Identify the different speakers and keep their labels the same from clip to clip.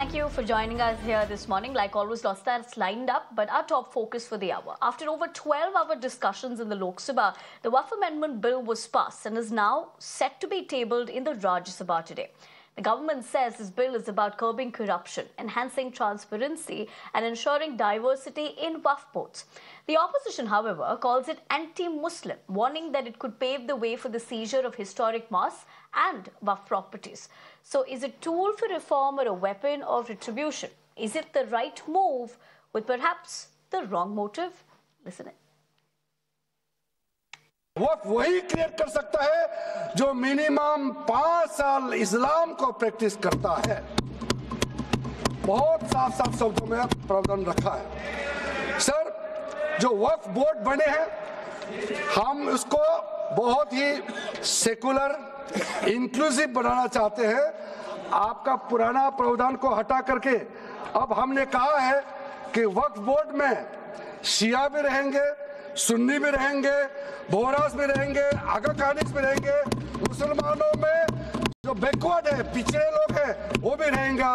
Speaker 1: Thank you for joining us here this morning. Like always, lots that's lined up, but our top focus for the hour. After over 12-hour discussions in the Lok Sabha, the Waqf Amendment Bill was passed and is now set to be tabled in the Rajya Sabha today. The government says this bill is about curbing corruption, enhancing transparency and ensuring diversity in Waqf boards. The opposition, however, calls it anti-Muslim, warning that it could pave the way for the seizure of historic mosques and Waqf properties. So is it a tool for reform or a weapon of retribution? Is it the right move with perhaps the wrong motive? Listen in.
Speaker 2: वक़्फ़ वही create कर सकता है जो minimum 5 साल इस्लाम को practice करता है। बहुत साफ शब्दों में प्रावधान रखा है। सर, जो वक़्फ़ बोर्ड बने हैं, हम उसको बहुत ही सेकुलर इंक्लूसिव बनाना चाहते हैं। आपका पुराना प्रावधान को हटा करके अब हमने कहा है कि वक़्फ़ बोर्ड में शिया भी रहेंगे, सुन्नी भी रहेंगे, बोहरास भी रहेंगे, आगा खानिस भी रहेंगे, मुसलमानों में जो बैकवर्ड है, पिछड़े लोग हैं, वो भी रहेंगे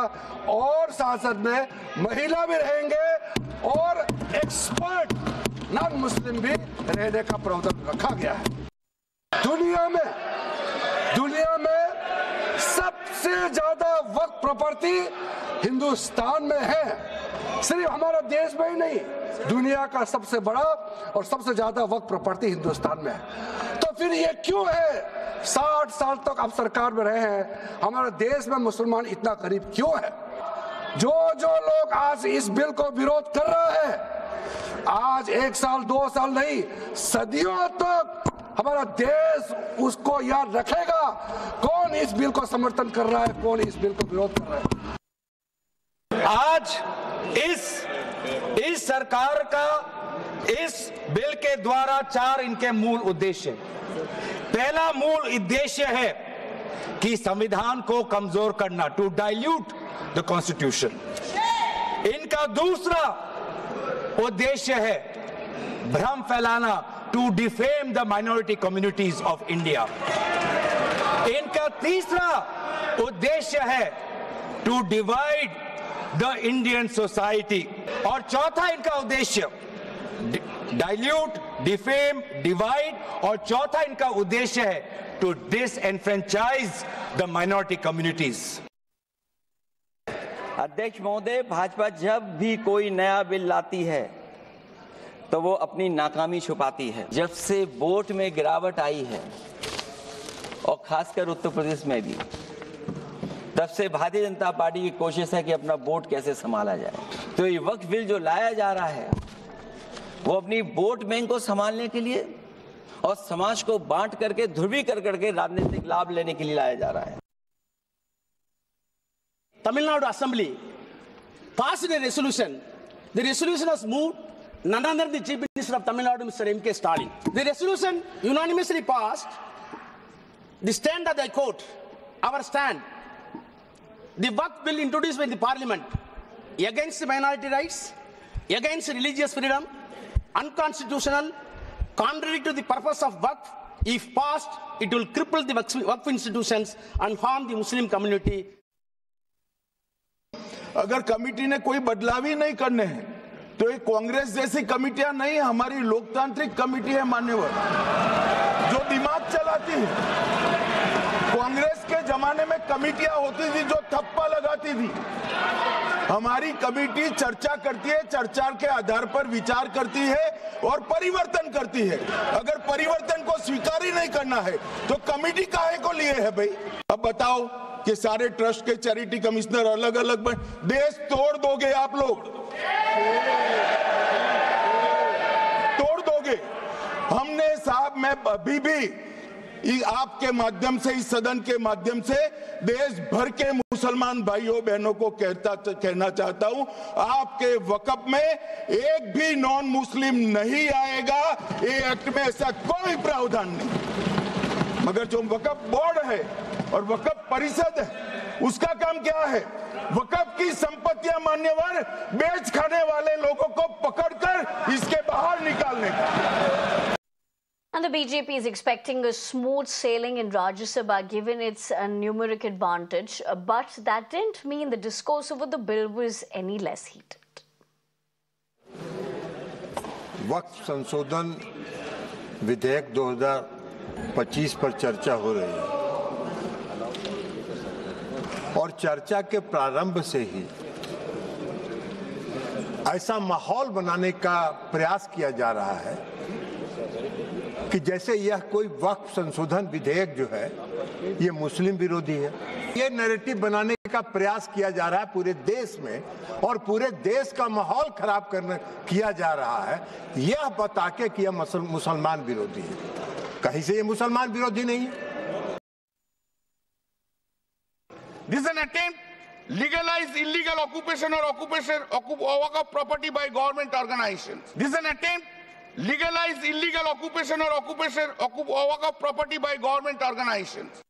Speaker 2: और साथ में महिला भी रहेंगे और एक्सपर्ट नॉन मुस्लिम भी रहने का प्रावधान रखा गया है। दुनिया में सबसे ज्यादा वक़्फ़ प्रॉपर्टी हिंदुस्तान में है। सिर्फ हमारा देश में ही नहीं, दुनिया का सबसे बड़ा और सबसे ज्यादा वक़्फ़ प्रॉपर्टी हिंदुस्तान में है। तो फिर ये क्यों है 60 साल तक आप सरकार में रहे हैं, हमारे देश में मुसलमान इतना गरीब क्यों है? जो लोग आज इस बिल को विरोध कर रहा है, आज 1 साल 2 साल नहीं, सदियों तक हमारा देश उसको याद रखेगा कौन इस बिल को समर्थन कर रहा है, कौन इस बिल को विरोध कर रहा है।
Speaker 3: आज इस सरकार का इस बिल के द्वारा 4 इनके मूल उद्देश्य। पहला मूल उद्देश्य है कि संविधान को कमजोर करना, टू डाइल्यूट द कॉन्स्टिट्यूशन। इनका दूसरा उद्देश्य है भ्रम फैलाना, to defame the minority communities of India. इनका तीसरा उद्देश्य है to divide the Indian society. और चौथा इनका उद्देश्य डाइल्यूट, डिफेम, डिवाइड, और चौथा इनका उद्देश्य है to disenfranchise the minority communities.
Speaker 4: अध्यक्ष महोदय, भाजपा जब भी कोई नया बिल लाती है तो वो अपनी नाकामी छुपाती है। जब से वोट में गिरावट आई है और खासकर उत्तर प्रदेश में भी, तब से भारतीय जनता पार्टी की कोशिश है कि अपना वोट कैसे संभाला जाए। तो ये वक्फ बिल जो लाया जा रहा है वो अपनी वोट बैंक को संभालने के लिए और समाज को बांट करके ध्रुवीकरण करके राजनीतिक लाभ लेने के लिए लाया जा रहा है।
Speaker 5: Tamil Nadu Assembly passed a resolution. The resolution was moved none other than the Chief Minister of Tamil Nadu, Mr. M.K. Stalin. The resolution unanimously passed. The stand of the court, our stand, the Waqf bill introduced by the Parliament against minority rights, against religious freedom, unconstitutional, contrary to the purpose of Waqf. If passed, it will cripple the Waqf institutions and harm the Muslim community.
Speaker 6: अगर committee ने कोई बदलाव ही नहीं करने हैं तो ये कांग्रेस जैसी कमेटियां नहीं, हमारी लोकतांत्रिक कमेटी है मान्यवर, जो दिमाग चलाती है। कांग्रेस के जमाने में कमेटियां होती थी जो थप्पा लगाती थी। हमारी कमेटी चर्चा करती है, चर्चा के आधार पर विचार करती है और परिवर्तन करती है। अगर परिवर्तन को स्वीकार ही नहीं करना है तो कमेटी काहे को लिए है भाई? अब बताओ कि सारे ट्रस्ट के चैरिटी कमिश्नर अलग अलग देश तोड़ दोगे आप लोग, तोड़ दोगे। हमने साहब, मैं अभी भी आपके माध्यम से, इस सदन के माध्यम से देश भर के मुसलमान भाइयों बहनों को कहना चाहता हूं, आपके वक़्फ़ में एक भी नॉन मुस्लिम नहीं आएगा। ये एक्ट में ऐसा कोई प्रावधान नहीं। मगर जो वक़्फ़ बोर्ड है और वक़्फ़ परिषद है, उसका काम क्या है? वक़्फ़ की संपत्तियां मान्यवर बेच खाने वाले लोगों को पकड़कर इसके बाहर निकालने का।
Speaker 1: And the BJP is expecting a smooth sailing in Rajya Sabha given its numeric advantage, but that didn't mean the discourse over the bill was any less heated.
Speaker 7: वक्फ संशोधन विधेयक 2025 पर चर्चा हो रही है और चर्चा के प्रारंभ से ही ऐसा माहौल बनाने का प्रयास किया जा रहा है कि जैसे यह कोई वक्फ संशोधन विधेयक जो है ये मुस्लिम विरोधी है। ये नैरेटिव बनाने का प्रयास किया जा रहा है पूरे देश में और पूरे देश का माहौल खराब किया जा रहा है यह बता के कि यह मुसलमान विरोधी है। कहीं से ये मुसलमान विरोधी नहीं है।
Speaker 6: This is an attempt legalize illegal occupation or work of property by government organizations. This is an attempt legalize illegal occupation or work of property by government organizations.